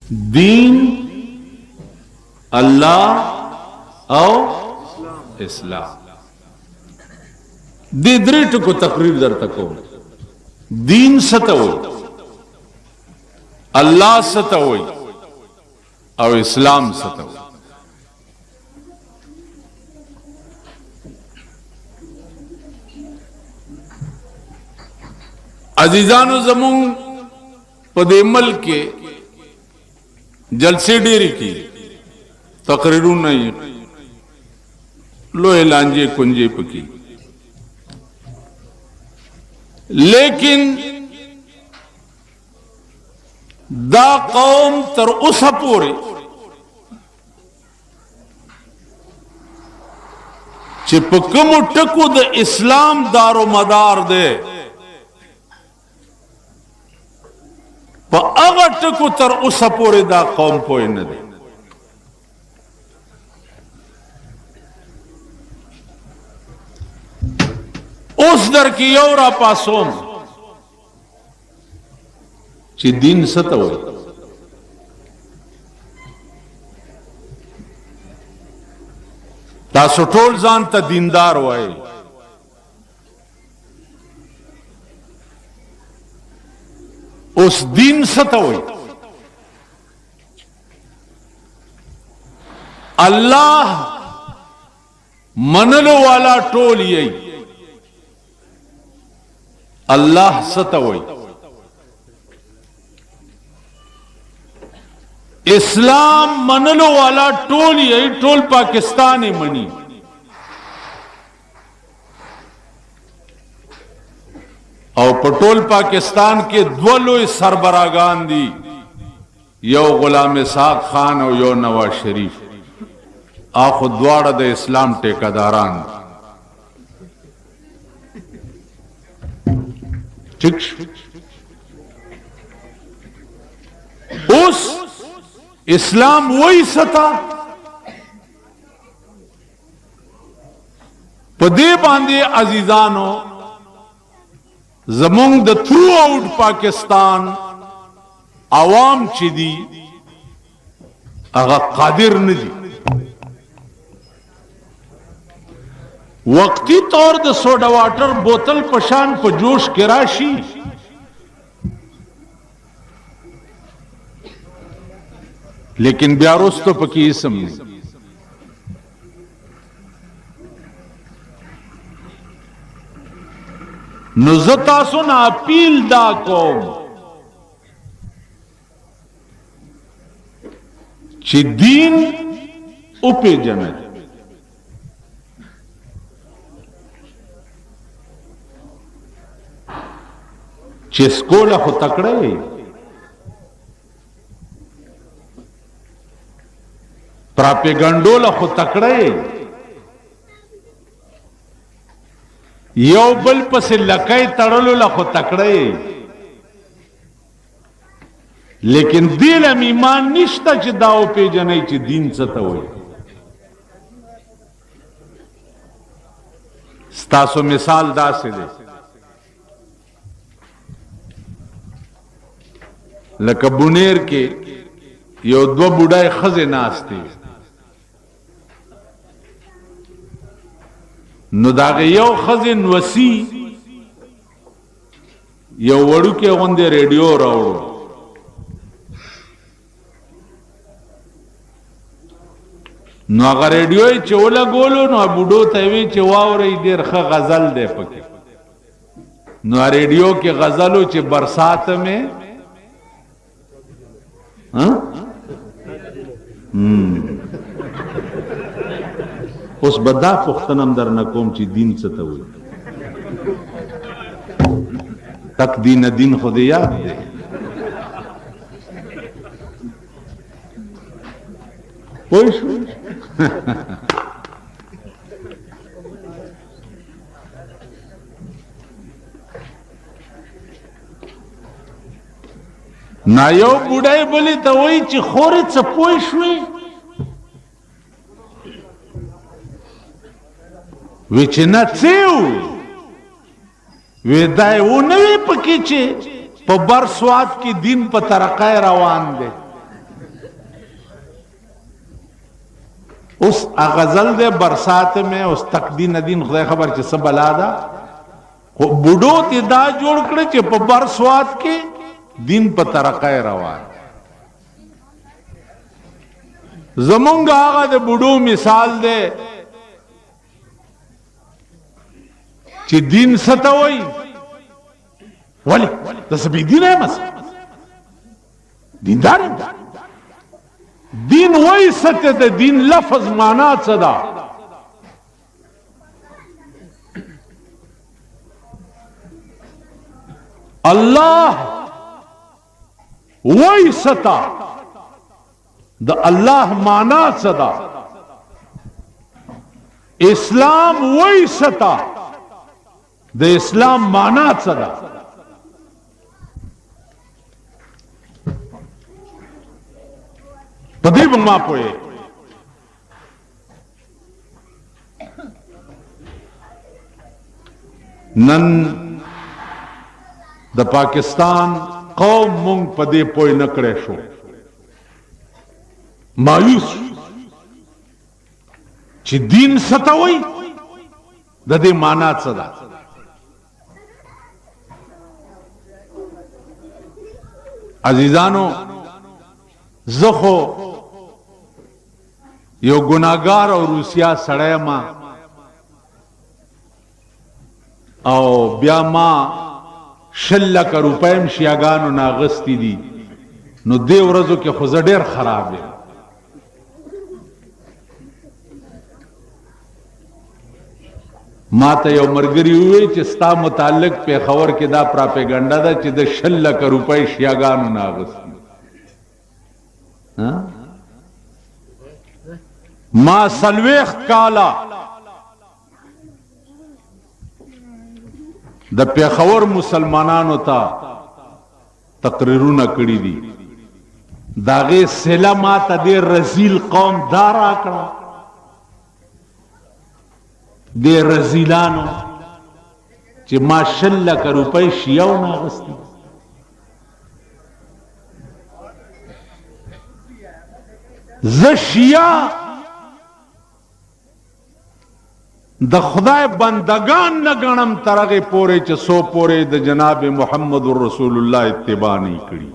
दीन, अल्लाह और इस्लाम। दे दृढ़ को तकरीर दर तको दीन सतवई, अल्लाह सतवई और इस्लाम सतवई। अजीजानो जमुन पदेमल के जलसे डेरी की तकरीरू नहीं लोहे लांजे कुंजे पकी, लेकिन दा कौम तर उस पूरे चिपकम टकुद इस्लाम दारो मदार दे अगर टकु तर उस पूरे दा कौम पोए न दे। उस दर की और पासों ची दीन सतव तासो टोल जान ता दीनदार वाए, उस दीन सतव अल्लाह मनलो वाला टोल यही अल्लाह सतवई, इस्लाम मनलो वाला टोल यही टोल पाकिस्तानी मनी। और पटोल पाकिस्तान के द्वलो सरबरागान दी, यो गुलाम साक खान और यो नवाज शरीफ, आखो द्वाड़ा दे इस्लाम टेकादारान। ठीक उस इस्लाम वही सता पदे बांधे अजीजानो जमुंग द थ्रू आउट पाकिस्तान आवाम चिदी अगा कादिर नदी वक्ती तौर द सोडा वाटर बोतल पशान पर जोश किराशी लेकिन ब्यारोस तो पकी इसम नहीं। नुजता सुना अपील दा कौम ची दीन उपे जमे चिस्कोला हो तकड़े प्रापेगंडोला हो तकड़े यो बल पसे लकई तड़लो लखो तकड़े, लेकिन दिल में ईमान निश्ता च दाव पे जने च दीन सतवई। स्तासो मिसाल दा से दे लकबुनेर के यो दो बुढ़ाए खजे नास्ते नुदागे यो खजिन वसी यो वड़ू के वंदे रेडियो रावड़ो नो अगर रेडियो चोला गोलो नो बुढ़ो तवे चवाओ रही देर खा गजल दे पके नो रेडियो के गजलो चे बरसात में उस बदा पुख्तनम दर नकोम ची दीन सतवई तक दीन दिन खुद याद दे पोइश ना यो बुढ़ाई बोली तो वही ची खोरे च पोइश हुई विचना चेव वेदाय वो नवी पकीचे पर बरसवात की दिन पर तरकाय रवान दे اوس غزل دے برسات میں اوس تقدی ندین خدای خبر چې څه بلا ده خو بوډو ته دا جوړ کړ چې په برسوات کې دین په ترقه روان زمونږ هغه د بوډو مثال دی چې دین ستوي ولی د سبي دین ہے مس دیندار دین وای ست د دین لفظ معنا څه ده الله وای ستا د الله معنا څه ده اسلام وای ستا د اسلام معنا څه ده پدې ما پوهه نن د پاکستان قوم مونږ پدې پوهه نه کړې شو مایوس چې دین ستوي د دې معنا څه ده عزیزانو زخو یو گناہگار او روسیا سړی ما او بیا ما 6 لک روپیم شیاګانو ناغستی دي نو دې ورځو کې خو زه ډېر خراب یم ما ته یو مرګري ووی چې ستا متعلق پیښور کې دا پراپیګنډا ده چې د 6 لک روپۍ شیاګانو ناغستی ما سلویخ کالا د پیښور مسلمانانو ته تقریرونه کړی دي داغه سلا ما ته د رزیل قوم دارا کړه د رزیلانو چې ما 6 لک روپۍ شیاو ناغستی ز شیعه د خدای بندگان نه غنم ترغه پوره چې 100 پوره د جناب محمد رسول الله اتباع نه کړی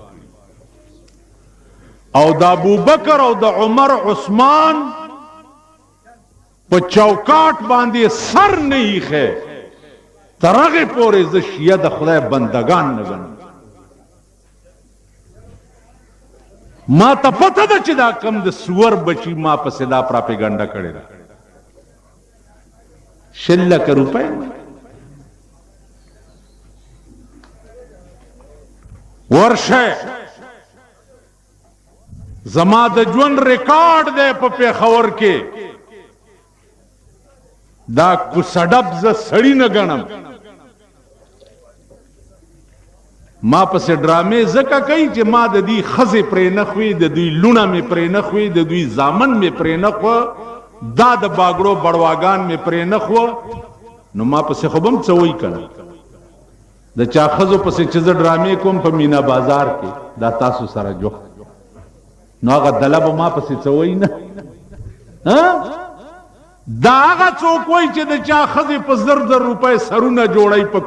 او د ابوبکر او د عمر عثمان په چوکاټ باندې سر نه یې ترغه پوره ز شیعه د خدای بندگان نه غنم ما ته پته ده چې دا کم د سور بچی ما په صدا پراپیګنډا کړی ده 6 لک روپے ورشه زما د ژوند ریکارډ دی په پیښور کې دا کوسډب ز سړی نه غنم ما پس ډرامې زکه کوي چې ما د دې خزه پرې نه خوې د دوی لونه مې پرې نه خوې د دوی زامن مې پرې نه خو دا د باګړو بړواګان مې پرې نه خو نو ما پس خوبم څه وای کړه د چا خزو پس چې ز ډرامې کوم په مینا بازار کې دا تاسو سره جو نو هغه دلب ما پس څه وای نه ها دا هغه څوک وای چې د چا خزه په زر روپے سرونه جوړای په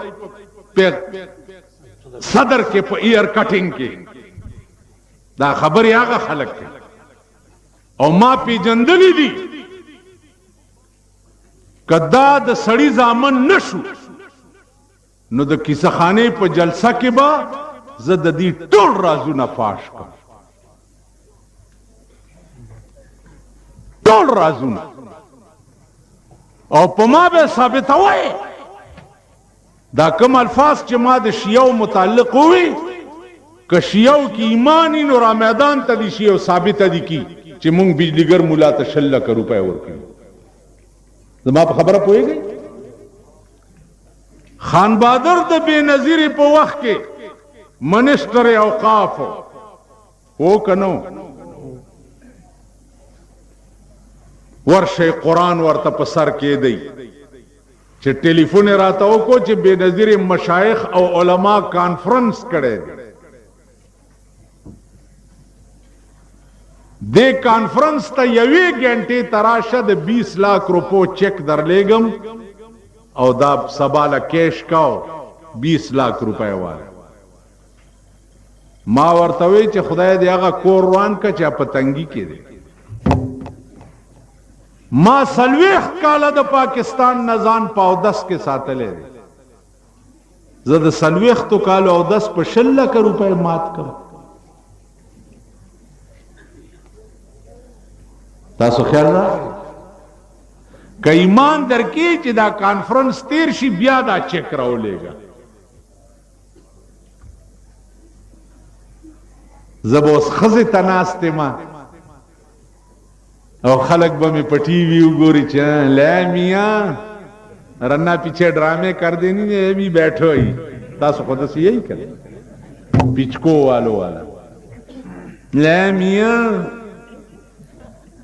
صدر کے پا ایئر کٹنگ کے دا خبری آگا خلق کے او ما پی جندلی دی کدا دا سڑی زامن نشو نو دا کیسا خانے پا جلسہ کے با زد دی ټول رازو نفاش کا ټول رازو نا او پا ما بے ثابت ہوئے دا کم الفاظ چې ما د شیعو متعلق ہوئی که شیعو کی ایمانی نو را میدان تا دی شیعو ثابت دی کی چې مونږ بجلیګر مولا ته 6 لک روپے ورکړي زما په خبره پوهیږئ خان بہادر د بے نظیر په وخت کې منسٹر اوقاف او کنو ورشه قرآن ورته په سر کې دی چې ټلیفون راته وکړو چې بے نظیر مشایخ او علما کانفرنس کړي دے کانفرنس تا یوی گھنٹے تراشه د 20 लाख روپو چیک در لیگم او دا سبالا کیش کاو 20 लाख روپے والا ما ورتوی چې خدای دی هغه کور روان کا چې پتنګي کې دی ما سلويخ کاله د پاکستان نزان پاو 10 کې ساتلې زه د سلويخ تو کالو او 10 په 6 लाख روپے مات کړ تاسو خیال را که ایمان درکې چې دا کانفرنس تیر شي بیا دا چیک راولېګا زبوس خزه تناسته ما او خلق به می پټی وی وګوري چې لا میاں رنا پیچھے ڈرامے کر دینی نے بھی بیٹھو ہی تاسو خود سے یہی کر پچکو والو والا لا میاں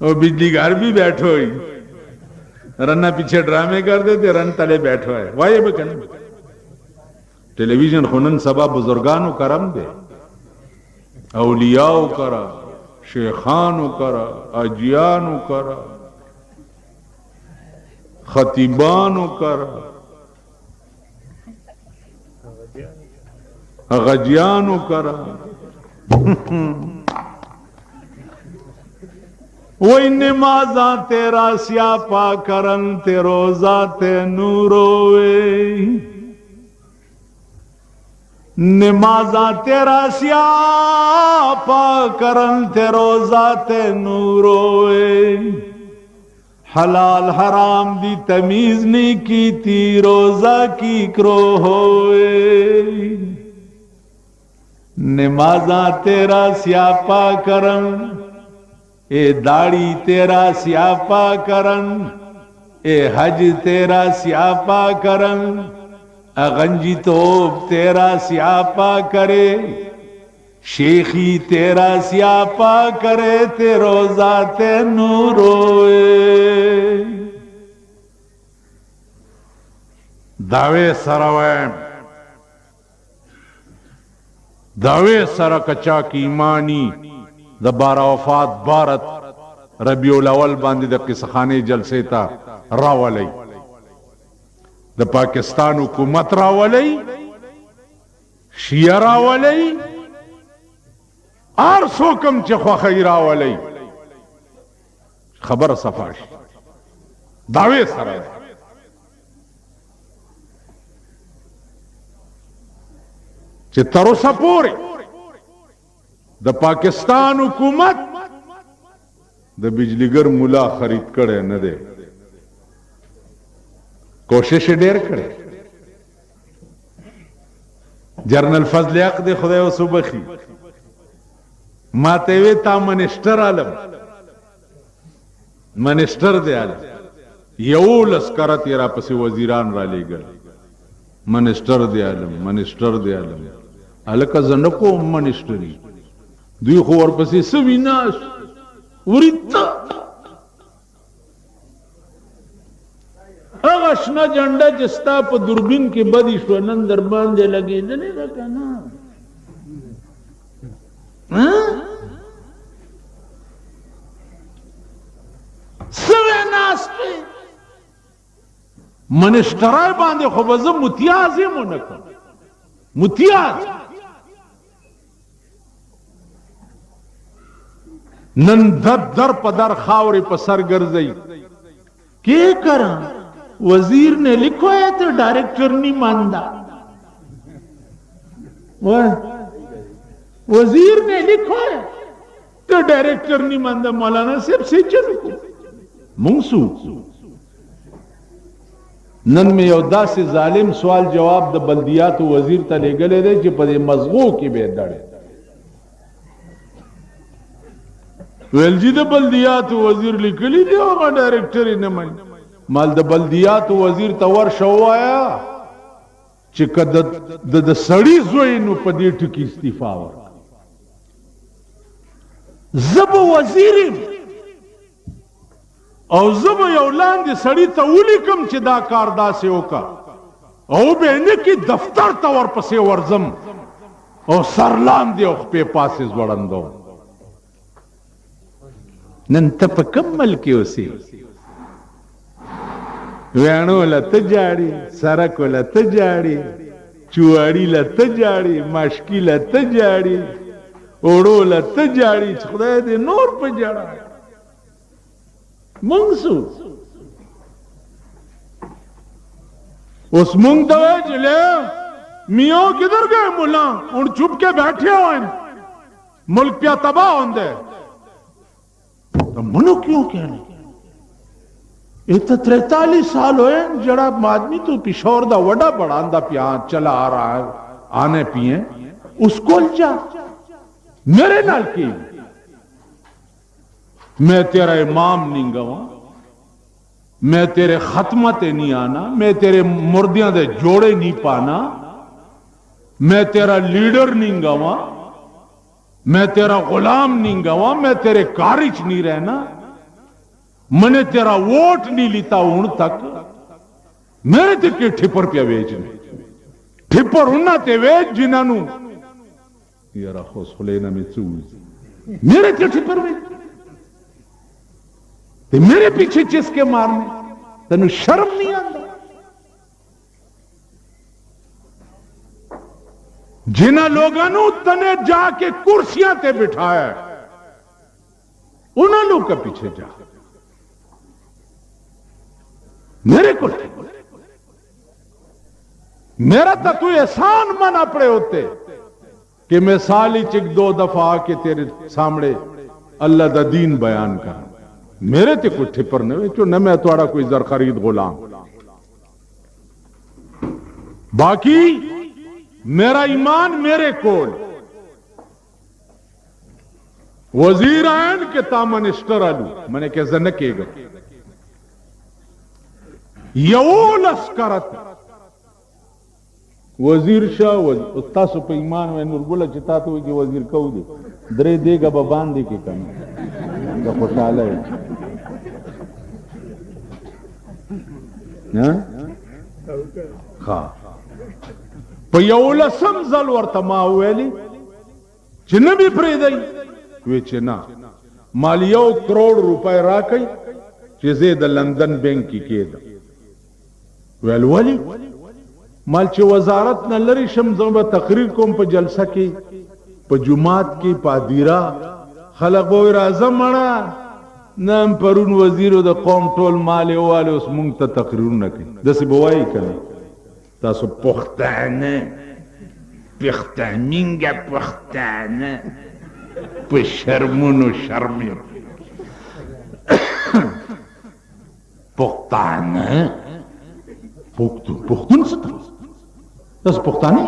او بجلی گھر بھی بیٹھو ہی رنا پیچھے ڈرامے کر دیتے رن تلے بیٹھو ہے وای به کنه ٹیلی ویژن خونن سبا بزرگانو کرم دے اولیاء کرا شیخانو کرا اجیانو کرا خطیبانو کرا غجیانو کرا وہی نمازاں تیرا سیاپا کرن تے روزہ تے نوروے نمازاں تیرا سیاپا کرن تے روزہ تے نوروے حلال حرام دی تمیز نہیں کی تی روزہ کی کرو ہوئے نمازاں تیرا سیاپا کرن اے داڑی تیرا سیاپا کرن اے حج تیرا سیاپا کرن اغنجی توب تیرا سیاپا کرے شیخی تیرا سیاپا کرے تے روزہ تے نوروے دعوے سروائم دعوے سرکچا کی ایمانی د بارا وفات بارت ربیع الاول باندې د قصخانه جلسه تا راولي د پاکستان حکومت راولي شیعه راولي ار سوکم چې خو خیر راولي خبر صفاش دعوی سره چې تر اوسه پورې د پاکستان حکومت د بجلیګر مولا خرید کړي نه دی کوشش ډېر کړي جنرال فضل حق دی خدای او صبحي ما ته وی تا منسٹر عالم منسٹر دی عالم یو لسکرت را پسې وزیران را لېګل منسٹر دی عالم منسٹر دی عالم الکه زنکو منسٹری دوی خو ورپسې سوي ناس ورته هغه شنه جنډه چې ستا په دوربین کې بدی شو نن در باندې لګېدلې ده که نه سوی ناستې منسټرای باندې خو به زه متیاز یم ونه کړم متیاز نن در په در خاورې په سر ګرځئ کیا کرا وزیر نے لکھوایا تو ڈائریکٹر نہیں مانتا وزیر نے لکھوایا تو ڈائریکٹر نہیں مانتا مولانا صاحب سے چلو منسو نن میں یو داسې ظالم سوال جواب د بلدیاتو وزیر ته لېږلی دی چې په دې مزغو کې به یې دړی ویل جی د بلدیاتو وزیر لیکلی دی هغه ډایرکټر یې نه مني مال د بلدیاتو وزیر ته ورشه ووایه چې که د سړي زوی نو په دې ټکي استعفا ورکړه زه به وزیر یم او زه به یو لاندې سړي ته ولیکم چې دا کار داسې وکړه او به نه کې دفتر ته ورپسې ورځم او سر لاندې او خپې پاسې ځوړندوم نن ته په کوم ملک کې اوسې ویاڼو له ته جاړې سرک له ته جاړې چواري له ته جاړې ماشکي له ته جاړې اوړو له ته جاړې چې خدای دې نور په جاړه مونږ سو اس مونږ ته وایي چې لے میاں کدھر گئے ملا اور چپ کے بیٹھے ہوئے ملک پہ تباہ ہوندے تو منو کیوں کہنے یہ تو 43 سال ہوئے جڑا آدمی تو پشور دا وڈا بڑھاندا پیا چلا آ رہا ہے آنے پیئے اس کو جا میرے نال کی میں تیرا امام نہیں گوا میں تیرے ختمتے نہیں آنا میں تیرے مردیاں دے جوڑے نہیں پانا میں تیرا لیڈر نہیں گوا میں تیرا غلام نہیں گوا میں تیرے کارج نہیں رہنا میں نے تیرا ووٹ نہیں لیتا ہوں تک میرے تے کے ٹھپر پہ ویچنے ٹھپر انہاں تے ویچ جنہاں یارا خوص خلینا میں چوز میرے تے ٹھپر ویچ تے میرے پیچھے چس کے مارنے تنو شرم نہیں آتا جنہاں لوگوں تنے جا کے کرسیاں تے بٹھایا انہاں لوگ کا پیچھے جا میرے کو میرا تا تو احسان منا پڑے ہوتے کہ میں سالی چک 2 دفعہ کے تیرے سامنے اللہ دا دین بیان کر میرے تے کوئی ٹھپر نہیں چو نہ میں توڑا کوئی زر خرید غلام باقی میرا ایمان میرے کول وزیر آئین کے تا منسٹر آلو میں نے کہا زنکے گا یول اسکرت وزیر شاہ اتاسو پہ ایمان میں نورگولا چتا تو کہ وزیر کہو دے درے دے گا بابان دے کے کم دا خوشحال ہے خواہ پا یولسم زل ورطما ہوئے چھ نبی پریدائی وی چھ نا مالی 1 کروڑ روپے راکئی چھ زید لندن بینک کی کیدا ویل ولی مال چھ وزارت نہ لری شمزوں با تقریر کوم پا جلسہ کی پا جماعت کی پا دیرا خلق بوئی رازم مڑا نام پرون وزیرو دا قوم ٹول مالے والے اس مونگتا تقریر نکی دسی بوائی کنی تاسو پختانه پختانینگا پختانه پا شرمون و شرمیر پختانه پختون ستا تاسو پختانه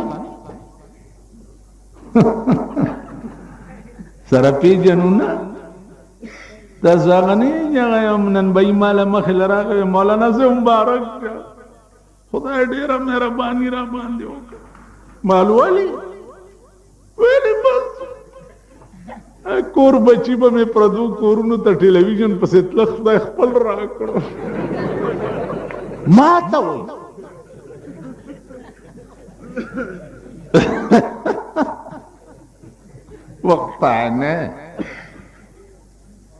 سر پی جنونا تاسو آغانی جاگا یمنن بائی مالا مخل راگا مولانا سے مبارک جا خدای ډیره مهرباني را باندې وکړه مالوالی ویلې بس کور بچی به مې پردو کورونو ته ټلویزیون پسې تلل خدای خپل راکړو ما ته وایي وختانه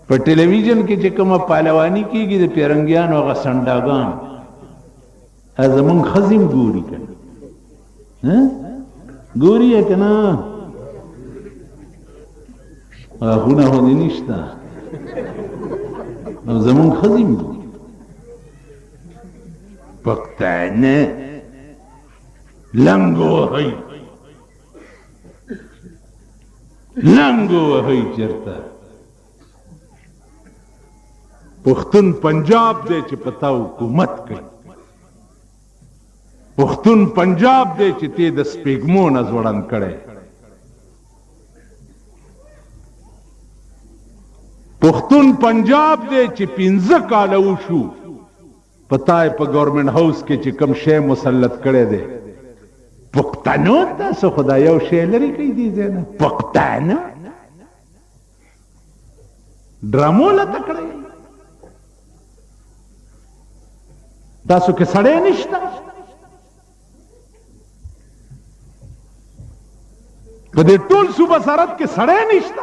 په ټلویزیون کې چې کومه پهلواني کېږي د پیرنګیانو هغه سنډاګان زمون خزیم گوری کنی گوری ہے کنا آخونا ہونی نشتا زمون خزیم گوری پختانه لنگو ہے لنگو ہے چرتا پختون پنجاب دے چھ پتا حکومت کئی پختون پنجاب دے چتے د سپیگمو نزوڑن کڑے پختون پنجاب دے چی 15 کالو شو پتائے پا گورنمنٹ ہاؤس کے چی کم شے مسلط کڑے دے پختانو تاسو خدا یو شے لری کئی دی دینا پختانو ڈرامو لتا کڑے تاسو کے سڑے نشتا پدے ټول صوبہ سرحد کے سڑے نشتا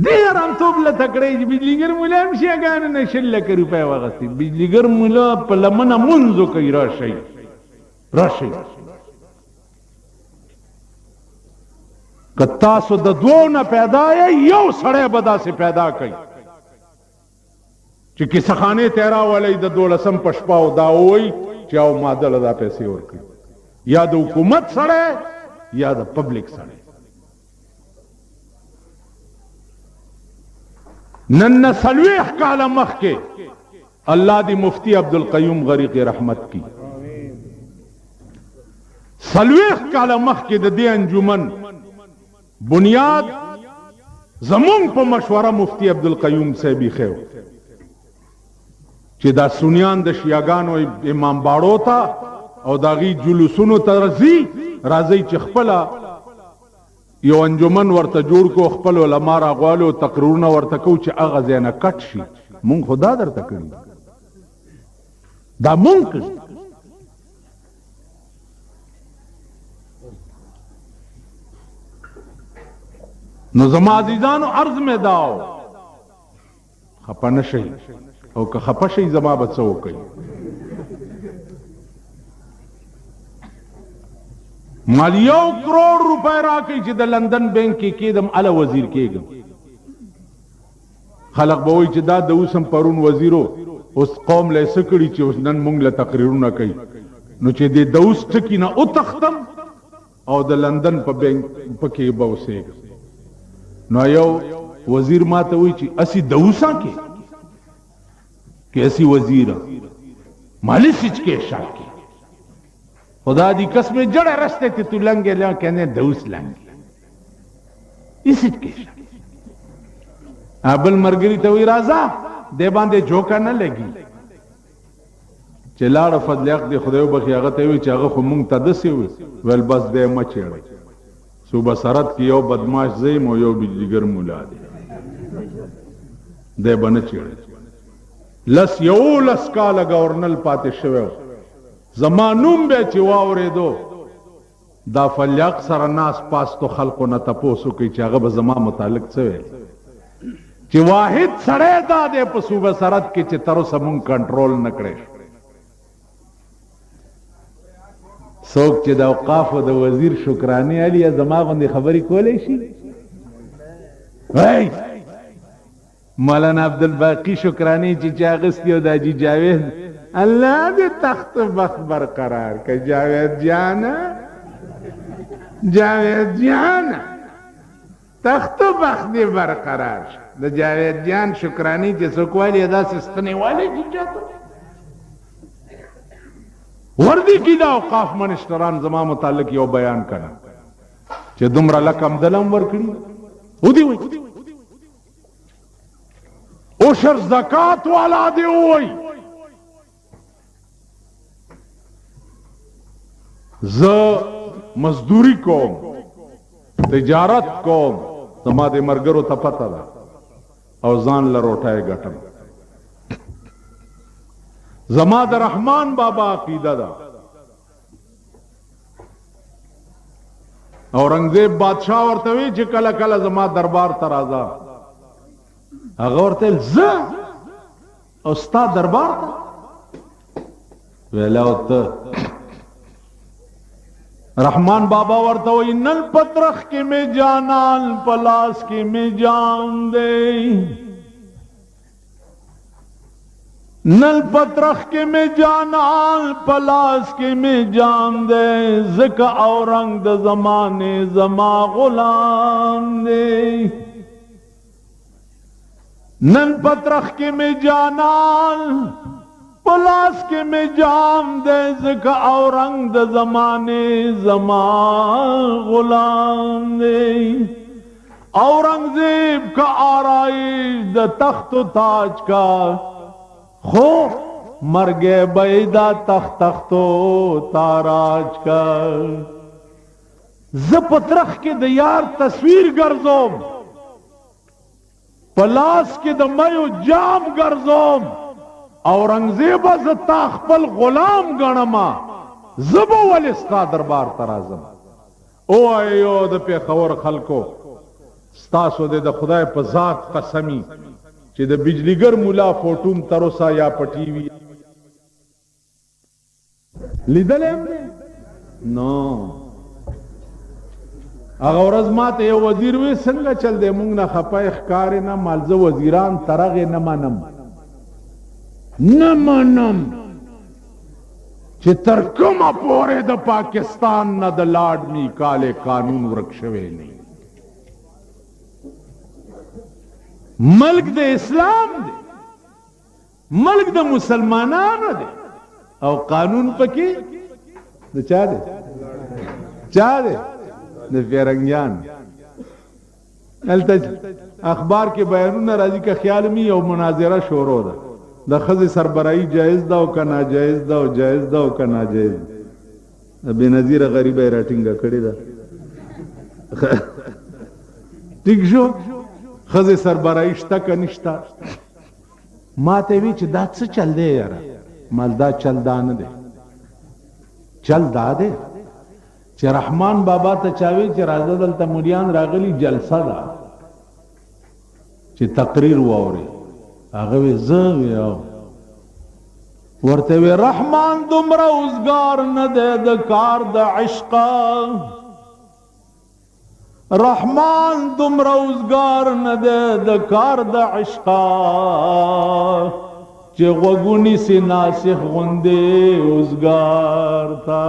دې ارامتوب له تکړې چې بجلیګر مولا هم شیګانو نه 100 لکه روپۍ واغستې بجلیګر مولا په لمنه منځو کوي راشئ که تاسو د دوو نه پیدا یې یو سړی به داسې پیدا کوي چې کیسهخانې ته راولئ د 12 په شپه او دا ووایي چې او ما دله دا پیسې ورکړي یا د حکومت سړی یا د پبلک سړی نن نه 40 کاله مخکې الله دی مفتی عبدالقیوم غریق رحمت کی 40 کاله مخکې د دې انجمن بنیاد زمونږ په مشوره مفتی عبدالقیوم صاحب خو چې دا سنیان د شیعاګانو امام باړو ته او داغي جلوسونو ته راځي چې خپل یو انجمن ورته جوړ کو خپل علما راغوالو تقریرونه ورته کو چې هغه ځنه کټ شي مونږ خدا درته کړی دا مونږ نو زما عزیزانو عرض میں داو خپه نشئ او که خپه شئ زما به څه وکئ مال 1 کروڑ روپے راکئ چې د لندن بینک کې کېدم اله وزیر کېږم خلق به وایي چې دا د اوس هم پرون وزیرو اوس قوم له څه کړي چې اوس نن مونږ له تقریرونه کوي نو چې د اوس ټکي نه وتښتم او د لندن په بینک پکې به اوسېږم نو یو وزیر ما ته وایي چې اسی د اوسا کې اسی وزیر مالی سچ کے شاکی خدا دی قسم جڑے رستے تے تو لنگے لیا کہنے دوس لنگے اسی کے شاکی ابل مرگری توی رازا دے باندے جوکا نہ لگی چلار فضل اق دی خدایو بخی آغا تیوی چا آغا خو مونگ تا دسی ہوئی ویل بس دے مچیڑی صوبہ سرد کی یو بدماش زیم و یو بجلیگر مولا دے بنا چیڑی لس کاله گورنل پاتې شوی زمانوم به چې واورېدو دا فلیاق سره ناس پاستو خلقو نه تپوسو کوي چې هغه به زما متعلق څه ویل چې واحد سړی دا دی په صوبه سرحد کې چې تر اوسه مونږ کنټرول نه کړی څوک چې د اوقافو د وزیر شکراني علي زما غوندې خبرې کولی شي وای مولانا عبدالباقی شکرانی چې چاغستی او د حاجي جاوید الله دې تخت بخت برقرار که جاوید جانا تخت بخت دې برقرار شه د جاوید جان شکرانی چې څوک والی داسې ستنې والی چې چاته وردی کی دا اوقاف منشتران زما متعلق یو بیان کړه چې دومره لکم دلم ورکړي ودی وای اوشر زکات والا دی وای ز مزدوری کوم تجارت کوم زما د مرګرو ته پته ده او ځان له روټای ګټم زما د رحمان بابا عقیده ده اورنګزیب بادشاہ ورته وی چې کله کله زما دربار ته راځه هغه ورته زه او ستا دربار ته ویلا ته رحمان بابا ورته وی نل پترخ کې می جانال پلاس کې می جان دے نل پترخ کے میں جانال پلاس کے میں جان دے زک اورنگ د زمانے زما غلام دے نل پترخ کے میں جانال پلاس کے میں جان دے زک اورنگ د زمانے زما غلام دے اورنگزیب کا آرائش د تخت و تاج کا خو مرگے بیدا تختو تاراج کا زپترخ کے دیار تصویر گرزوم پلاس کے دمیو جام گرزوم اورنگزیب زتا خپل غلام گنما زبو والستا دربار ترازم او ایو د پیښور خلکو ستاسو د خدای په ذات قسمی چې د بجلیګر مولا فوټوم تروسا یا پټی وی لیدلم نو هغه ورځ ماته یو وزیر وی څنګه چل دی مونږ نه خپای ښکار نه مالزه وزیران ترغه نه منم چې تر کومه پورې د پاکستان نه د لارډ میکاله قانون ورک شوی نه ملک د اسلام دی ملک د مسلمانانو دی او قانون پکې د چا دی د فیرنګیان الته اخبار کې بیانونه راځي که خیال می یو مناظره شروع ده د ښځې سربراهي جایز ده او که ناجایز ده او جایز ده او که ناجایز ده بېنظیره غریبه یې راټینګه کړې ده ټیک شو ښځې سربراهي شته که نشته ما ته وی چې دا څه چل دی یاره مال دا چل دا نه دی چل دا دی چې رحمان بابا ته چاوي چې راځه دلته مریان راغلي جلسه ده چې تقریر واوري هغه وی زه ویو ورته وی رحمان دومره اوزګار نه دی د کار د عشق رحمان دومره اوزګار نه دی د کار د عشق چې غوږونی سي ناسخ غوندې اوزګار تا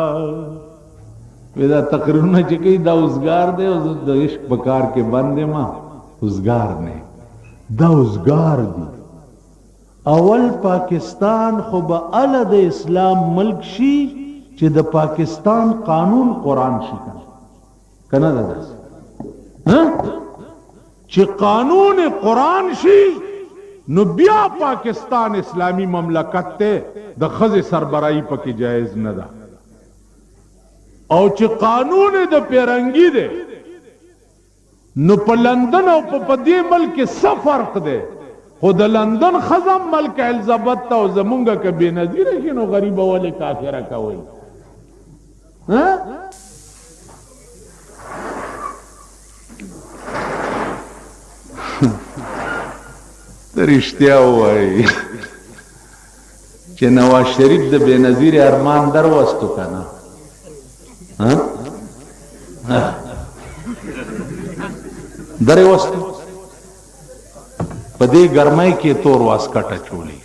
دا تقریرونه چې کوي دا اوزګار دی او د عشق په کار کې بند ما اوزګار نه دا اوزګار دی اول پاکستان خو به اله د اسلام ملک شي چې د پاکستان قانون قرآن شي کنه دا چې قانون قرآن شي نو بیا پاکستان اسلامی مملکت ته د ښځې سربراهي پکې جایز نه ده او چې قانون د پیرنګي دی نو په لندن او په دې ملک کې څه فرق دی خو د لندن ښځه ملک الزابت ته او زمونږه که بېنظیره شي نو غریبه ولې کافره کوئ رښتیا ووایي چې نواز شریف د بېنظیر ارمان در وستو که نه درې وستو په دې ګرمۍ کې تور واسکټه چولې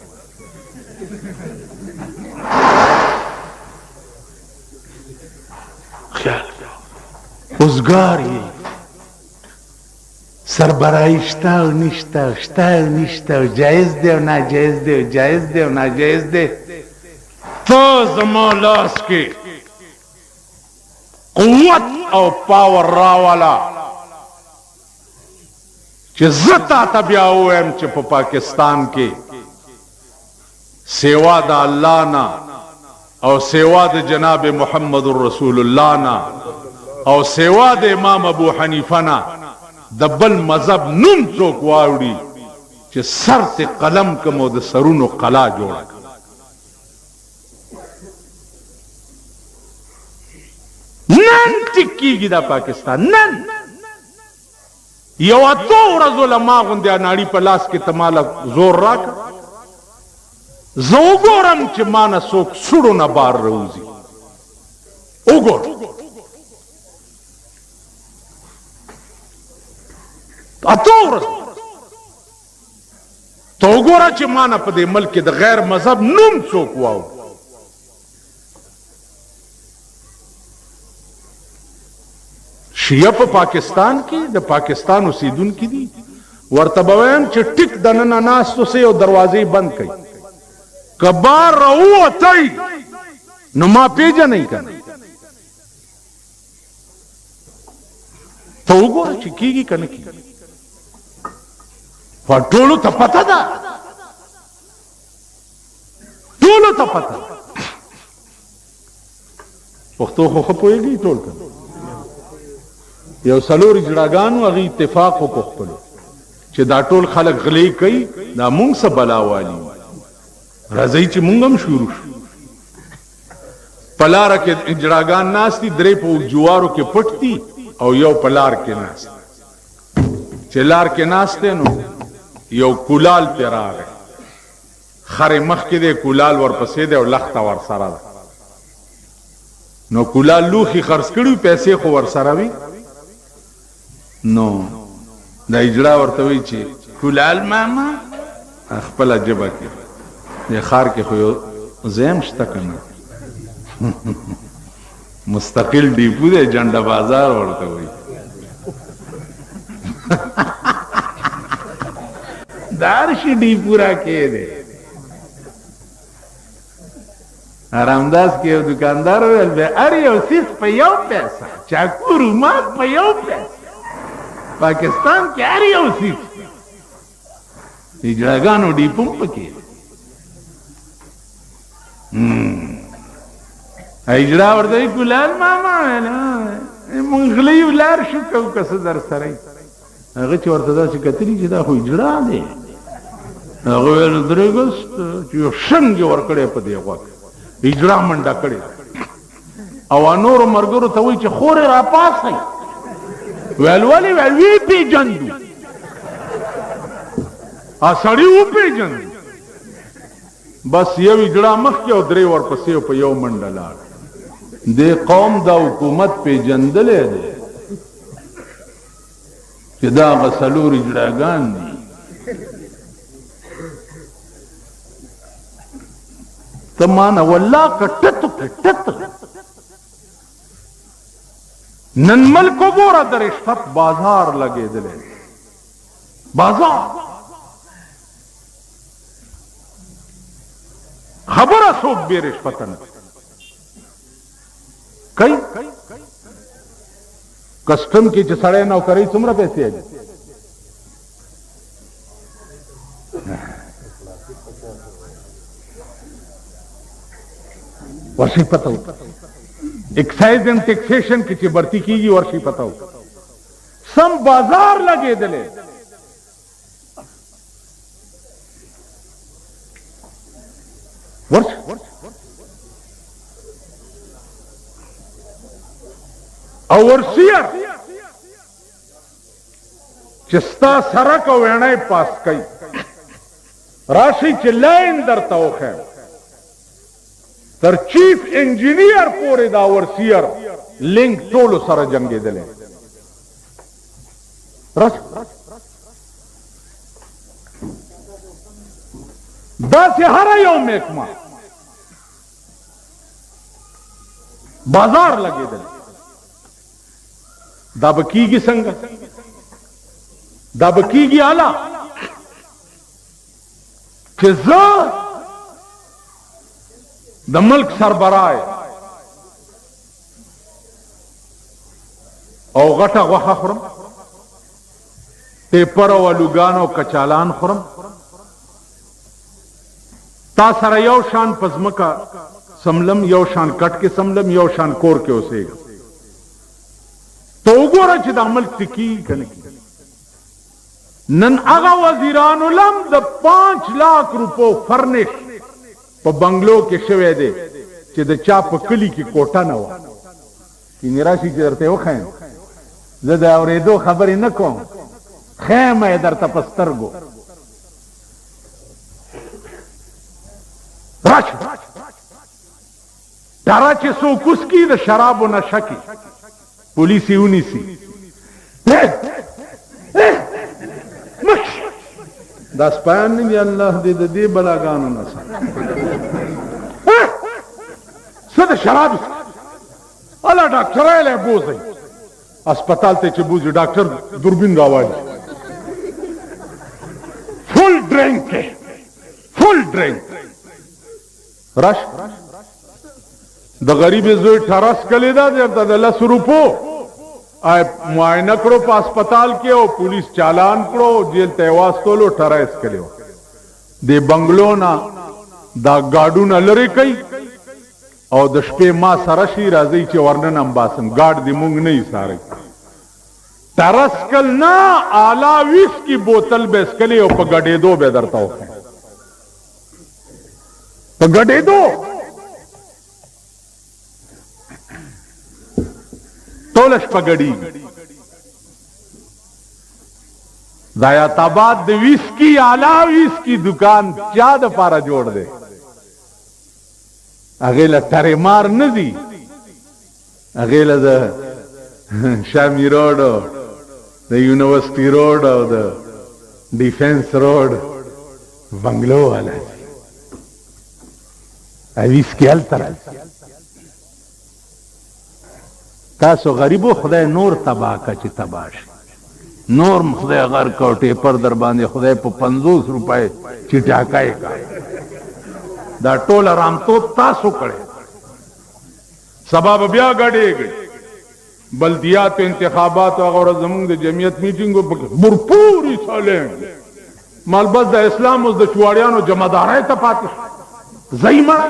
خیال اوزګار یې سربراهي شته او نشته شته او نشته جایز دی او ناجایز دی جایز دی او ناجایز دی ته زما لاس کې قوت او پاور راوالا چې زه تا ته بیا ووایم چې په پاکستان کې سیوا د الله نه او سیوا د جناب محمد رسول الله نه او سیوا د امام ابو حنیفه نه د بل مذهب نوم څوک واوړي چې سر ته قلم کم او د سرونو قلا جوړه نن ټکیږي دا پاکستان نن یو اتو ورځو له ما غوندې ناړي په لاس کې تماله زور راکړه زه وګورم چې ما نه څوک سړو نه بار راوځي وګور اتو ورځ ته وګوره چې ما نه په دې ملک کې د غیر مذهب نوم څوک واو شیعه په پاکستان کې د پاکستان اوسیدونکي دي ورته به وایم چې ټیک دننه ناستو سه او دروازې بند کړئ که بار راووتی نو ما پیژنئ که نه ته وګوره چې کېږي که نه کېږي په ټولو ته پته ده ټولو ته پته ده پښتو خو ښه پوهېږي ټول که یو څلور اجراګانو هغې اتفاق وکړو خپلو چې دا ټول خلک غلې کوي دا مونږ څه بلا والي راځئ چې مونږ هم شروع شو په لاره کې اجراګان ناست دي درې په جوارو کې پټ دي او یو په لار کې ناست چلار کې ناشته نو یو کولال پر راغی خر مخ کې د کولال ورپسې دی او لخته ور سره ده نو کولال لوخي خرڅ کړو پیسې خو ور سره وي نو د اجرا ورته وی چې کولال ماما خپل جبه کې د خار کې خو زم شته کنه مستقل ډیپو دی جنډه بازار ورته وی دارشي ډیپو را کې دی رامداس کې یو دکاندار ویل به ار یو سیس په یو پیسه چاکو رومات په یو پیسه پاکستان کې ار یو سیس اجراګانو ډیپوم پکې اجرا ورته کولال ماما مونږ غلی ولار شو کو کس در سره هغه چې ورته دا چې کتلی چې دا خو اجرا دی هغه ول درګس چې څنګه ورکړې په دی وخت اجرا منډه کړې او نور مرګرو ته وی چې خور را پاسه ویل وی پیجندو سړی و پیجندو بس یو اجرا مخ کې او درې ورپسې په یو منډه لاړ د قوم د حکومت پیجندلې ده چې دا غسلور اجراګان دي تمانا والله کټت نن ملک وګوره د رشوت بازار لګېدلی بازار خبره څوک بې رشوت نه کوي کسٹم کې چې سړی نوکرۍ څومره پیسې اچي ورشي پته و ایکسایز اینڈ ټیکسیشن کې چې برتی کیږي ورشي پته و سم بازار لګېدلی ورشي او ورسیر چې ستا سرک او ویڼی پاس کوي راشي چې لاین درته وښیم تر چیف انجینیر پورې دا ورسیر لینک ټولو سره جنګېدلی داسې هره یو محکمه بازار لګېدلی دا به کیږي څنګه دا به کیږي اعلی چې زه د ملک سربراه او غټه غوښه خورم ټیپر او الوګان او کچالان خورم تا سره یو شان پزمکا سملم یو شان کټ کې سملم یو شان کور کې اوسېږم تو وګوره چې د عمل تکی کنه نن هغه وزیرانو لم د 5 लाख روپو فرنش په بنگلو کې شوه دی چې د چا په کلی کې کوټه نه و کینې راشي چې درته وخایم زه د اورېدو خبرې نه کوم خیمه یې درته په سترګو راشه ډاره چې څوک وسکي د شرابو نشه کې پولیس یې ونیسي دا سپیان نه دي الله دې د دې بلاګانو نه څه د شراب الا ډاکټر یې بوزي اسپیټال ته چې بوزي ډاکټر دوربین راوړي فل ډرینک راش د غریب زوی ټرس کلی دا درته د 10 روپو معاینه کړو په اسپیټال کې او پولیس چالان کړو جیل ته واستولو ټرایس کړو د بنگلو نه دا گاډونه لري کوي او د شپې ما سره شي راځي چې ورنن هم باسم گاډ دی مونږ نه یې ساري ټرس کل نه اعلی ویس کی بوتل به اسکلی او په غډېدو به درته وخه په غډېدو ټولش پګړی दायात आबाद द विस्की आला विस्की दुकान चा द पारा जोड़ दे अगेला टरे मार न दी अगेला द शामी रोड द यूनिवर्सिटी रोड और द डिफेंस रोड बंगलो वाला विस्की हल तरह तासो गरीबो खुदाय नूर तबाह का ची तबाश नूर खुदाय अगर कोटे पर दर बांधे खुदाय पर 50 रुपए चिटाकाए का दा टोल आराम तो तासो करे सबब ब्या गड़े गई बल्दियात इंतखाबात वगैरह जमूंग दे जमीयत मीटिंग भरपूर सालें मालबस द इस्लाम उस द चुवाड़ियानो जमादार है तपाते जई मड़ा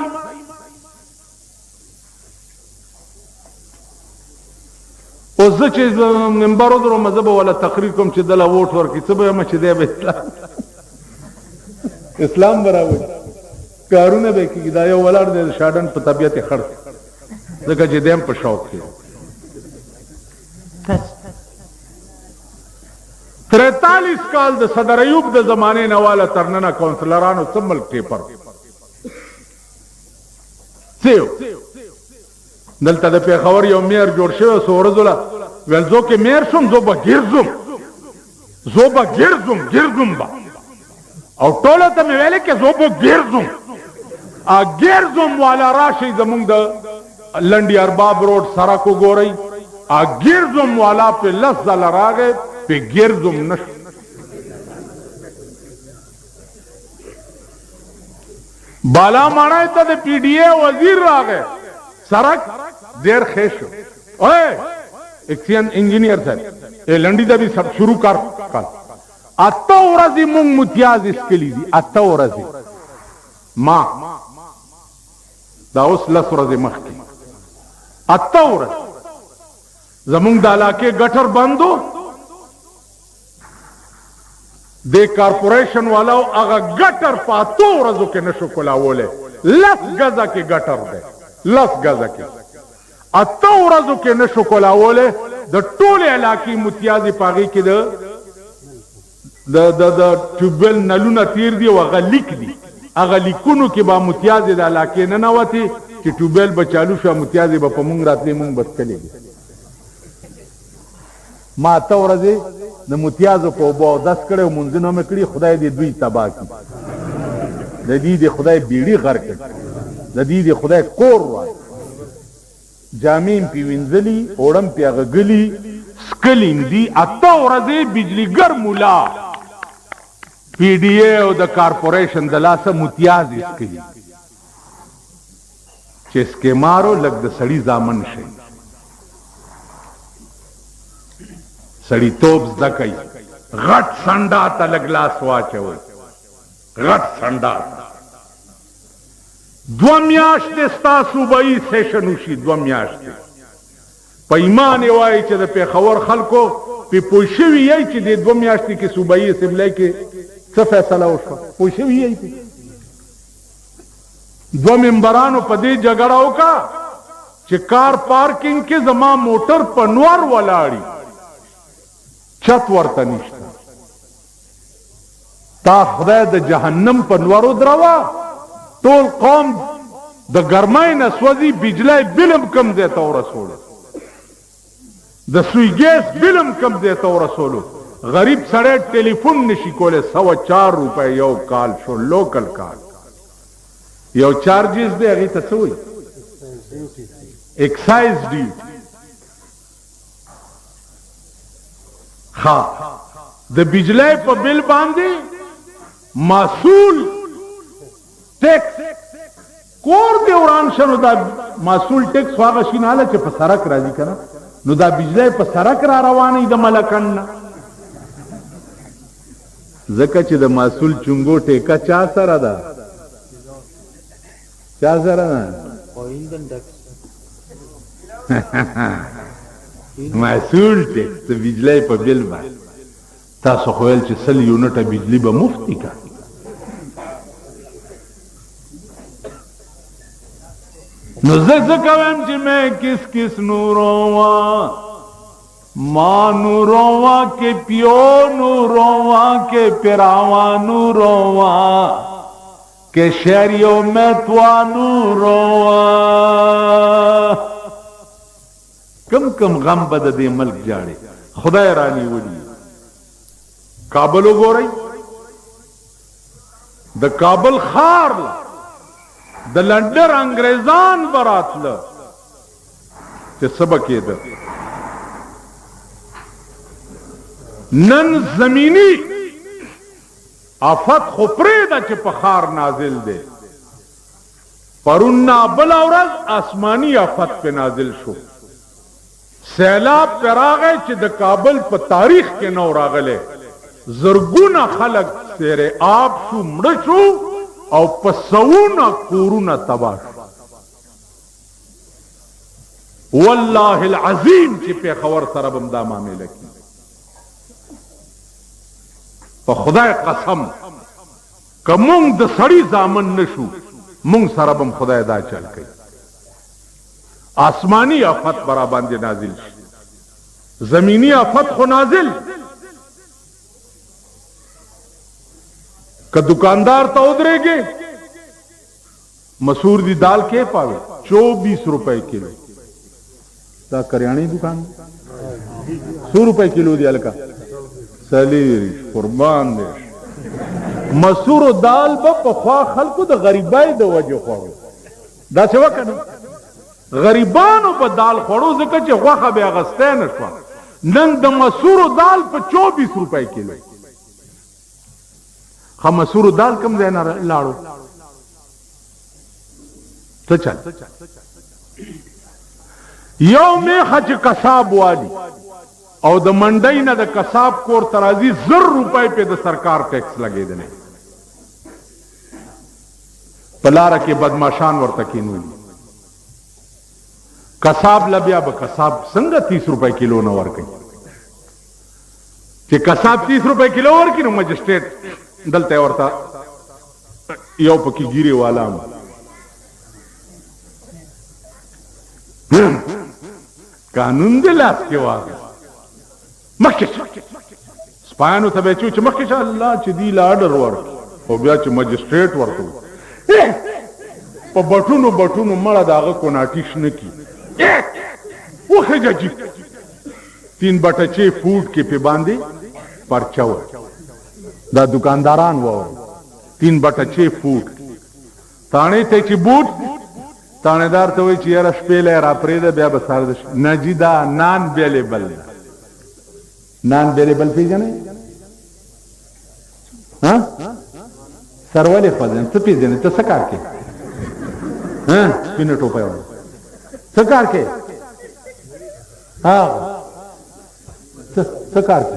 उस चीज मेंबरों दरो मजहब वाला तकरीर कम चिदला वोट वर की सब में चिदे इस्लाम बराबर कारून बे की हिदायत वाला दे शाडन पे तबियत खर्च जगह जिदेम पे शौक है 43 काल द सदर अयूब द जमाने नवाला तरनना काउंसलरानो सम्मल पेपर सेव दलता द पेखावर यो मेयर जोड़ शो सोरजुला वेलजो के मेयर सुम जोबा गिरजुम बा और टोला तम वेले के जोबो गिरजुम आ गिरजुम वाला राशि जमुंग द लंडी अरबाब रोड सारा को गोरई आ गिरजुम वाला पे लस दलरा गए पे गिरजुम नश बाला माना तद पीडीए वजीर आ गए सड़क देर खेश ओए एक्सियन इंजीनियर थे ये लंडी दा भी सब शुरू कर अत्ता औरजी मुंग मुतियाज इसके लिए अत्ता औरजी मां दाउस लसरजी मखकी अत्ता औरज जमुंग दाला के गटर बंदो दे कारपोरेशन वाला अगर गटर पातो औरजों के नशो कोला बोले लस गजा के गटर दे लस गजा के अत्ता औरजों के नशो कोला बोले द टोले इलाकी मुतियाजी पागी की द ट्यूबवेल नलूना तीर दी वगैरह लिख दी अगर लिखुनु के बा मुतियाजी इलाके न नवाती कि ट्यूबवेल बचालू शा मुतियाजी बा पमुंग रातली मुंग बस कलेगी मां अत्ता औरजे न मुतियाजो को बो 10 कड़े मुंजिनो में कड़ी खुदाई दी दुई तबाह की जदी दे खुदाई बीड़ी घर के जदी दे खुदाई कोर वा जामीन पी विंजली ओड़म पे गली स्कलिंग दी अत्ता औरजे बिजली गर मुला पीडीए और द कारपोरेशन दलासा मुतियाज इसके लिए चेसके मारो लग द सड़ी जामन शे सड़ी तोप जकई घट संडा तलग ग्लास वाचे हो घट संडा द्वम्याश देस्ता सूबाई सेशन उशी द्वम्याश दे पैमान वाई च द पे खबर खलको पे पोशवी आई च दे द्वम्याश की सूबाई असेंबली के स फैसला उठा पोशवी आई थी दो मेंबरानो पदे झगड़ाओ का कार पार्किंग के जमा मोटर पनवार वलाड़ी छत वर्ता निश्ता ता खुदा द जहन्नम पनवारो द्रवा टोल कौम द गरमाई नस्वजी बिजलाई बिलम कम देता और रसोलो द सुई गैस बिलम कम देता और रसोलो गरीब सड़े टेलीफोन निशी कोले 4.25 रुपए यो काल शो लोकल काल यो चार्जेस दे अगी तसोई एक्साइज ड्यूटी हाँ द बिजलाई पर बिल बांधे मासूल टैक्स कोर दे उड़ान शनुदा मासूल टैक्स वागशी नाला चे पसारक राजी करा नुदा बिजलाई पसारक रा रवानी द मलकन्ना जका चे द मासूल चुंगो टेका चा सरा दा चा सरा ना मासूल टैक्स द बिजलाई पर बिल बा तासो खोयल चे सल यूनिट बिजली बा मुफ्ती का नुज़ कवम जी मैं किस किस नूरों मानू रोवा के पियो नू रोवा के पिरावा नू रोवा के शहरियों में त्वानू रोवा। कम कम गम बद दे मल्क जाड़े खुदा रानी वली काबल गो रही द काबल खार द लंडर अंग्रेजान बरात ल सबक नन जमीनी आफत खुपरे दा च पखार नाजिल दे परुन्ना बलावरज आसमानी आफत पे नाजिल शो सैलाब पे रागे च द काबल पर तारीख के नौ रागले जरगुना खलक तेरे आप शू मृशु और पसऊना कोरुना तबाश वल्लाहिल अजीम ची पे खबर सरबम दामा में लगी पर खुदा कसम कमुंग द सड़ी जामन नशु मुंग सरबम खुदा दा चल गई आसमानी आफत बराबांदे नाजिल जमीनी आफत खो नाजिल का दुकानदार तो उधरेगे मसूर दी दाल के पावे 24 रुपए किलो ता करियानी दुकान 100 रुपए किलो दिया का सलीरी कुर्बान दे मसूर दाल बख्वा खलको द गरीबाई द वजो खोड़ो दा सेवा कनो गरीबानो पर दाल खोड़ो जका चे ख्वा बे अगस्ते नशवा नंग द मसूर दाल पर 24 रुपए किलो हम मसूर दाल कम देना लाड़ो तो चल यो में हज कसाब वाली और द मंडई ना द कसाब कोर तराजी 100 रुपए पे द सरकार टैक्स लगे देने पलारा के बदमाशान वर तकीन हुई कसाब लबिया ब कसाब संग 30 रुपए किलो न वर कहीं कि कसाब 30 रुपए किलो वर की नो मजिस्ट्रेट दलते और था यो पकी गिरे वाला कानून दिलास के वागे मक्के स्पायनो तबेचू च मक्के अल्लाह च दी लाडर वर हो बिया च मजिस्ट्रेट वर तो प बटूनो मड़ा दाग को नाटिश न की वो है जजी 3/6 फूट के पे बांधे परचा दा दुकानदारान वो 3/6 फूट ताने ते ची बूट तानेदार तो वही चियर स्पेले राप्रेद ब्या बसार नजीदा नान बेलेबल पे जाने हाँ सरवाले फजन तो पी जाने तो सकार के हाँ पिन टोपा सकार के हाँ सकार के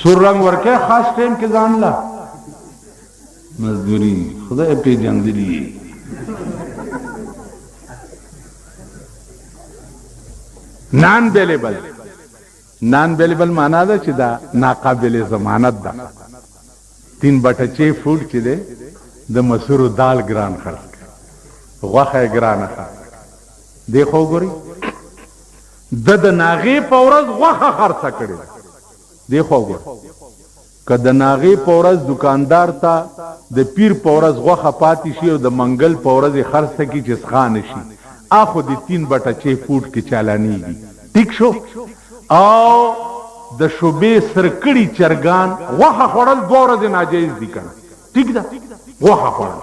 सुरंग वर्के खास टाइम के जान ला मजदूरी खुदा पे जंदली नॉन बेलेबल माना दा चिदा नाकाबिले जमानत दा 3/6 फूट चिदे द मसूर दाल ग्रान खर्च वाखा ग्रान खा देखो गोरी दद नागे पौरज वाखा खर्चा करे देखो गो कद नागे पौरज दुकानदार था द पीर पौरज वाखा पाती शी और द मंगल पौरज खर्च की जिस खान शी आखो दी 3/6 फूट की चालानी ठीक शो आओ द शुबे सरकड़ी चरगान वाखा खोड़ल दौरज नाजायज दी कर ठीक दा वाखा खोड़ल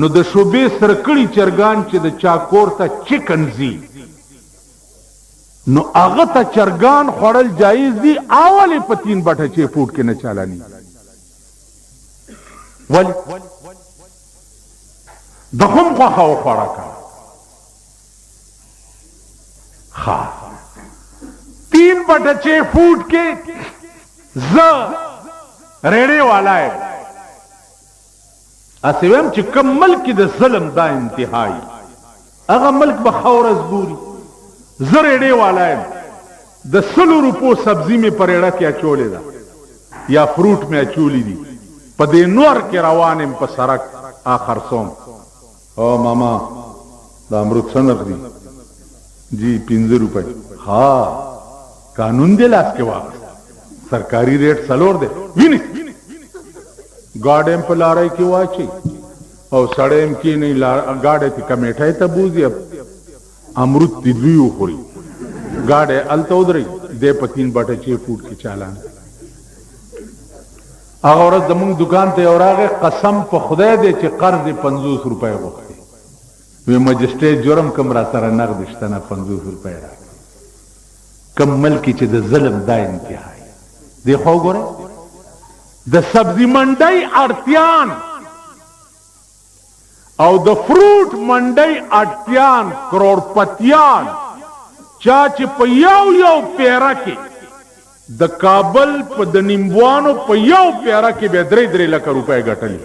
नो द शुबे सरकड़ी चरगान च द चाकोर ता चिकनजी नो आगता चरगान खोड़ल जायज दी आवले प 3/6 फूट के न चालानी वाली दखम को खाओ खोड़ा का खा 3/6 फूट के रेड़े वाला है असिवम चिकम मल्क की ज़ल्म दा इंतहाई अगर मल्क बखौरज दूरी जरेड़े वाला है 10 रुपो सब्जी में परेड़ा के अचोले दा या फ्रूट में अचूली दी पदे नोर के रवान प सरक आखर सोम ओ मामा दा अमृत सनक दी जी 5 रुपए हाँ कानून दे लास के वापस सरकारी रेट सलोर दे विनी गाड़ेम पर ला रही की वाची और सड़ेम की नहीं ला गाड़े की कमेठा है तबूजी अब अमृत तिद्वी खोरी गाड़े अल तो उधर दे 3/6 फुट की चालान और जमुन दुकान ते और आगे कसम पे खुदा दे चे कर्ज 50 रुपए वक्त वे मजिस्ट्रेट जुर्म कमरा सर नगद इश्तना 50 रुपए कम्मल की चे ज़ल्म दा इंतहा देखो गोरे द सब्जी मंडई अड़तियान और द फ्रूट मंडई अड़तियान करोड़पतियान चाचे पयाव यो पेरा के द काबल प द निम्बुआनो पयाव पेरा के बे 3 लाख रुपए गटली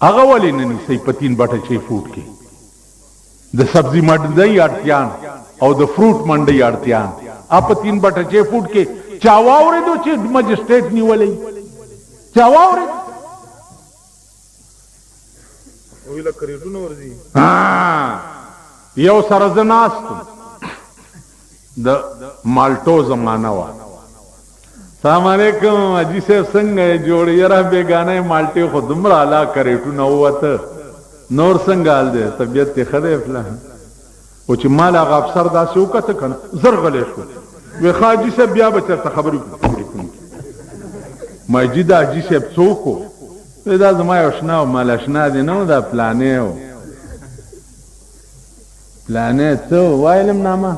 अगवाली नहीं सही 3/6 फुट की द सब्जी मंडई अड़तियान और द फ्रूट मंडई अड़तियान आप 3/6 फुट के चावावरे दो चे मजिस्ट्रेट नहीं वाले चावावरे हाँ यो सरजनास्त द माल्टो जमाना वा सलामकुम अजी से संग जोड़ यरा बेगाने माल्टे को दुमरा ला करे टू नौवत नोर संगाल दे तबियत ते खरे फला वो च माल आगा अफसर दा से वकत कन जरगले को वे खाजी से बिया बच्चा खबर मस्जिद अजी से चौको दा जमा अशना माल अशना दे नो दा प्लाने तो वाइलम नामा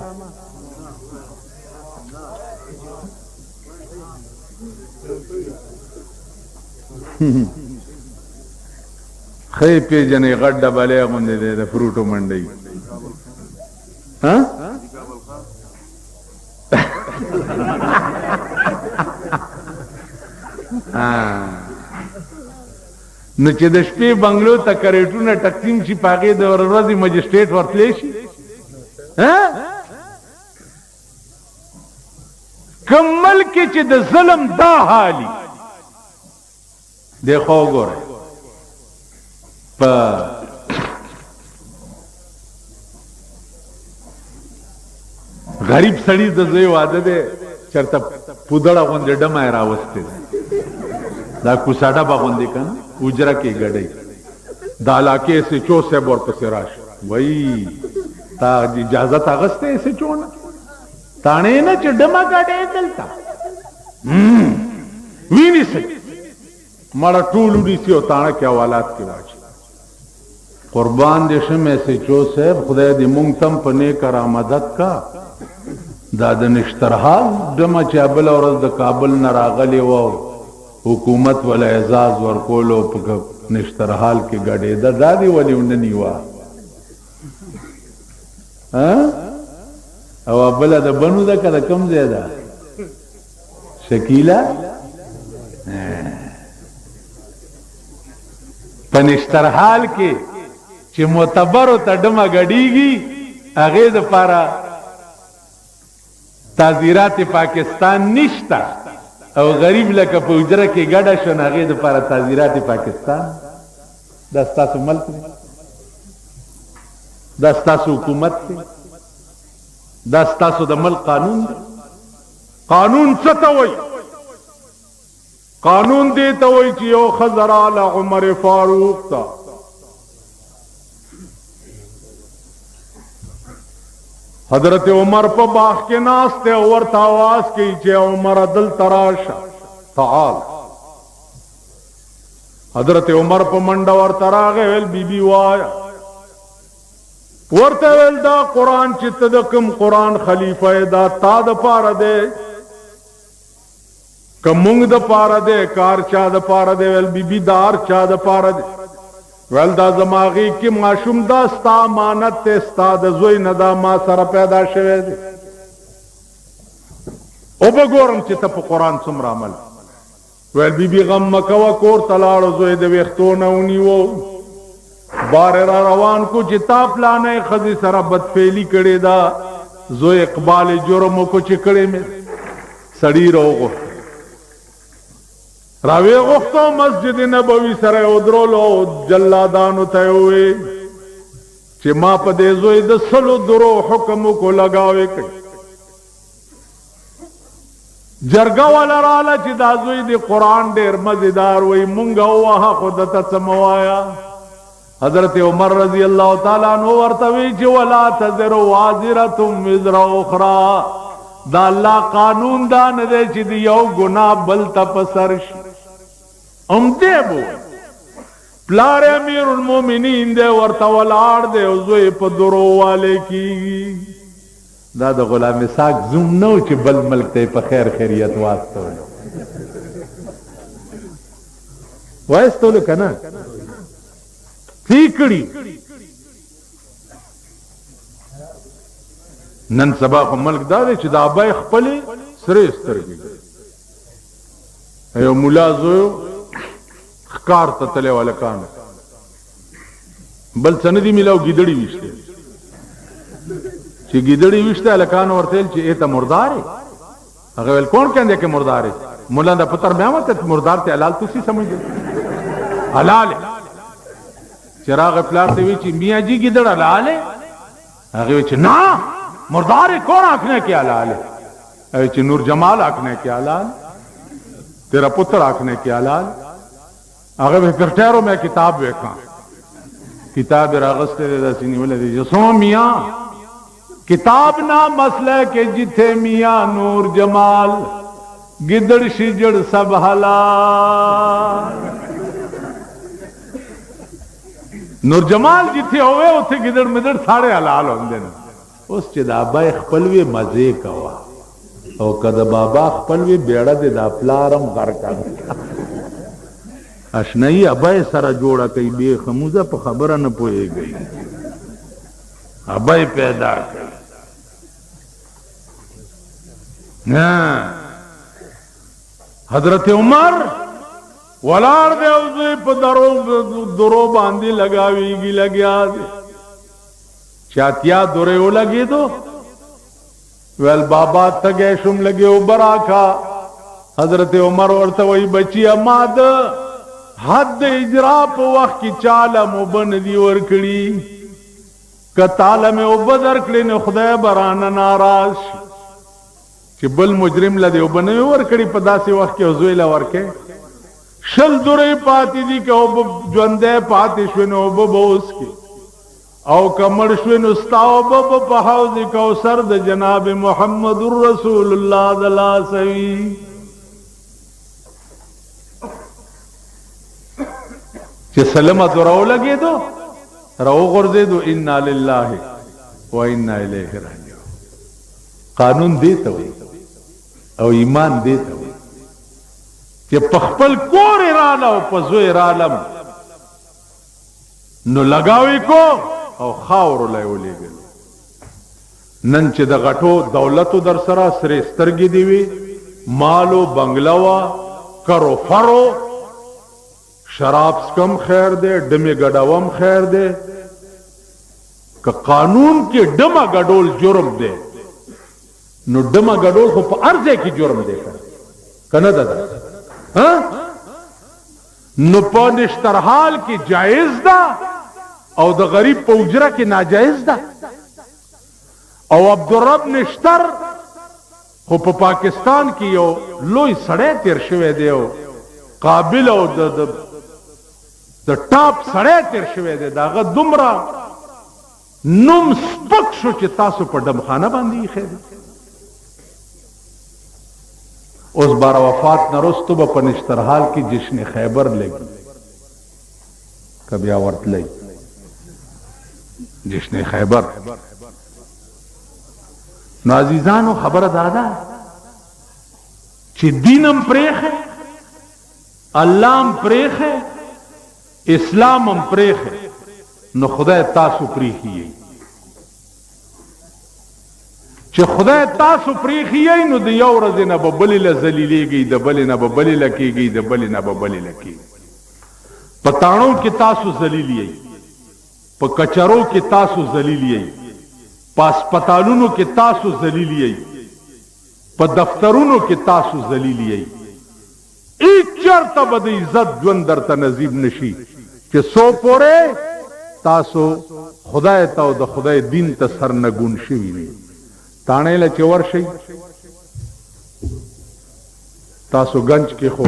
खै पे जने गड्ढा बले गुंदे दे फ्रूटो मंडई हाँ न چې د شپې بنگلو ته کریټونه تقسیم شي پاګې د ورځې مجسټریټ ورتلی شي کمل کې چې د ظلم دا حالي دیکھو ګوره په غریب سړي د زوی واده دی چرته پودړه غوندې ډمه راوستې دا کوساډه باغوندې کنه उजरा की गड़ई दालाके से चो से बोर पे राश वही ता इजाजत अगस्ते ऐसे चोना ताने न चिडमा गाड़े चलता वीनी से मारा टूल उड़ी सी ताना क्या वालात के वाच कुर्बान देश में से चो से खुदा दी मुंगतम पने करा मदद का दादन इश्तरहाल डमा चाबल और द काबल न रागले वो हुकूमत वाला एजाज वर्कोलो निश्तरहाल के गड़े दादी वाली उन्नी हुआ अब अब्बला द बनू दा कदा कम ज्यादा शकीला पनिश्तरहाल के चे मोतबरो तडमा गड़ीगी आगे द पारा ताजीरात पाकिस्तान निश्ता او غریب لکه په اجره کې ګډه شو هغه د لپاره تعزیرات پاکستان دا ستاسو ملک دی دا ستاسو حکومت دی دا ستاسو د ملک قانون دی قانون څه ته وایي قانون دې ته وایي چې یو خضر علی عمر فاروق تا حضرت عمر په باغ کې ناشته او ورته आवाज کوي چې عمر دل تراشه تعال حضرت عمر په منډه ورته راغی ول بیبي وایا ورته ول دا قران چې تدکم قران خلیفہ دا تا د پاره دی کومنګ د پاره دی کار چا د پاره دی ول بیبي دار چا د پاره دی ول دا زماغي کې معشوم دا ستا امانت ته ستا د زوی نه دا ما سره پیدا شوه دی او وګورم چې ته په قران څومره عمل ول بیبي غم مکوا کور تلاړو زوی د وختونه ونیو بار را روان کو چې تا پلانې خزي سره بدفعلی کړي دا زوی اقبال جرم کو چې کړي مې سړی روغو راوی غفتو مسجد نبوی سره ادرولو جلادانو ته وي چې ما په دې زوی د سلو درو حکم کو لگاوې کړ جرګه والا رااله چې دا زوی د قرآن ډېر مزیدار وی مونږ ووهه خو دته څه مه وایه حضرت عمر رضی اللہ تعالیٰ عنہ ورتوی چې ولا تزر وازرة وزر اخرى دا اللہ قانون دا نه دی چې دی یو گناہ بل ته په سر شي هم دی بو پلار امیر المومنین دی ورته ولاړ دی او زوی په درو والے کیږي دا د غلام اسحاق زوم نو چې بل ملک ته په خیر خیریت واستول وایستول کنه تیکڑی نن سبا خو ملک دا دی چې د ابای خپلې سرې سترګې یو ملا زوی ښکار ته تللی و هلکانو بل څه نه دي میلاو ګیدړي ویشتې چې ګیدړي ویشته هلکانو ورته ویل چې ای ته مردار ہے هغه ویل کون کہندے کہ مردار ہے مولا دا پتر میں آمد مردار تے حلال تسی سمجھ دے حلال ہے چراغ پلار ته وی چې میاں جی ګیدړ حلال ہے هغه وی چې نا مردار کون آنکھنے کے حلال ہے هغه چې نور جمال آنکھنے کے حلال تیرا پتر آنکھنے کے حلال هغه به پر ټیرو میں کتاب وکا کتاب راغسته د سینې ولې سو میاں کتاب نا مسئلہ کے جتھے میاں نور جمال ګیدړ شجړ سب حلال نور جمال جتھے ہوئے اتھے گدڑ مدڑ ساڑے حلال ہوندے نا اس چې دا ابای خپلوی مزے کوا او کدا بابا خپلوی بیڑا دے دا پلارم غر کا اشنائی ابای سره جوړه کوي بے خموزه په خبره نه پوهیږي ابای پیدا کړ نه حضرت عمر ولار دے اوزوی پا درو باندی لگاویگی لگیا دے چاتیا دریو لگی دو ویل بابا تگیشم لگے او براکا حضرت عمر ورتوی بچی اما دا حد اجرا پا وقت کی چالا مبن دی ورکڑی کتالا میں اوبا درکڑی نے خدای برانا ناراض چی بل مجرم لدے اوبا نوی ورکڑی پا دا سی وقت کی اوزوی لورکے شل دوری پاتی دی که او جوندے پاتی شوینو او بوس کی او کمر شوینو ستاو پا حوض کوثر د جناب محمد رسول اللہ دلا سوی چه سلمت رو لگے دو رو غرزے دو انا للہ و انا الیہ راجعون قانون دیتا ہوئی او ایمان دیتا ہوئی کہ پخپل کور ارالا او پزو ارالم نو لگاوی کو او خاورو لائولی گل نن چې د غټو دولتو در سره سره سترګې دی وی مالو بنگلاوا کرو فرو شراب سکم خیر دے ڈمی گډاوم خیر دے که قانون کې ډمه گډول جرم دے نو ډمه گډول خو په ارزه کې جرم دے کنه دادا نو په نشترحال کې جائز ده او د غریب په اجره کې ناجائز ده او عبدالرب نشتر خو په پاکستان کې یو لوی سړی تیر شوی دی او قابل او د ټاپ سړی تیر شوی دی داغه دومره نوم سپک شو چې تاسو په ډمخانه باندې ایښی دی اس بار وفات نرستو با پنشترحال کی جشن خیبر لگی کبھی آورت لگی جشن خیبر نو عزیزانو خبر دادا چی دینم پریخ ہے اللہم پریخ ہے اسلامم پریخ ہے نو خدای تاسو پریخی ہے چې خدای تاسو پریخی نو د یو ورځې نه به بلې له ذلیلېږئ د بلې نه به بلې له کېږئ د بلې نه به بلې له کېږئ په تاڼو کې تاسو ذلیل یئ په کچرو کې تاسو ذلیل یئ په اسپتالونو کې تاسو ذلیل یئ په دفترونو کې تاسو ذلیل یئ هیڅ چېرته به د عزت ژوند درته نصیب نشي چې څو پورې تاسو خدای ته او د خدای دین ته سرنګون شوي وي تانې له چې ورشئ تاسو گنج کې خو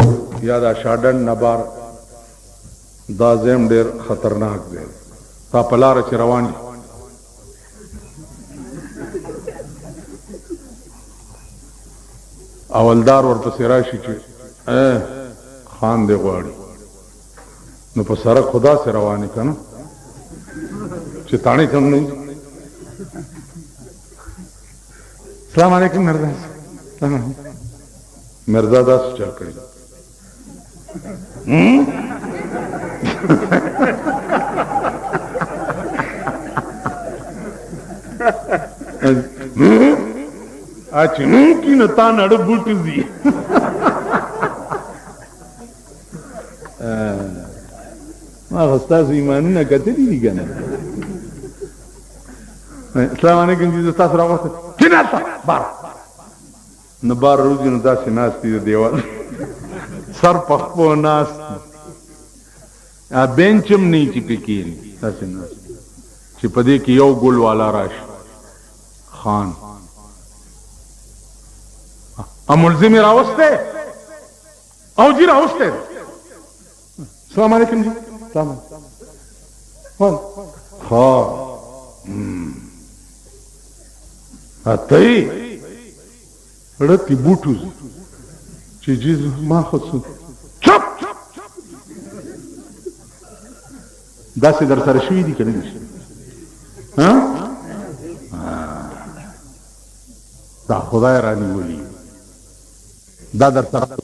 یا دا شاډن نبار دا زم ډېر خطرناک دی تا په لاره چې روان دي اولدار ورپسې راشي چې خان دی غواړي نو په سړک خدا سره روانې که نه چې تاڼې کم نه السلام علیکم مرزا مرزا داسې چل کړي چې کی نه تا نړه بوټ دي ما خو ستاسو ایمانونه کتلي دي که نه السلام علیکم جی تاسو راغوښته کېناسته بار نه بار روزي نو داسې ناست دي د دیوال سر په خپو ناست بینچ هم نه چې پې کېني داسې ناست چې په دې کې یو ګل والا راشي خان ملزم راوسته او جی راوسته السلام علیکم جی السلام علیکم ها اتای رتی بوټوز چې جی ما خو چپ داسې در سره شوي دي که نه دي ها دا خدای رانیولي دا در سره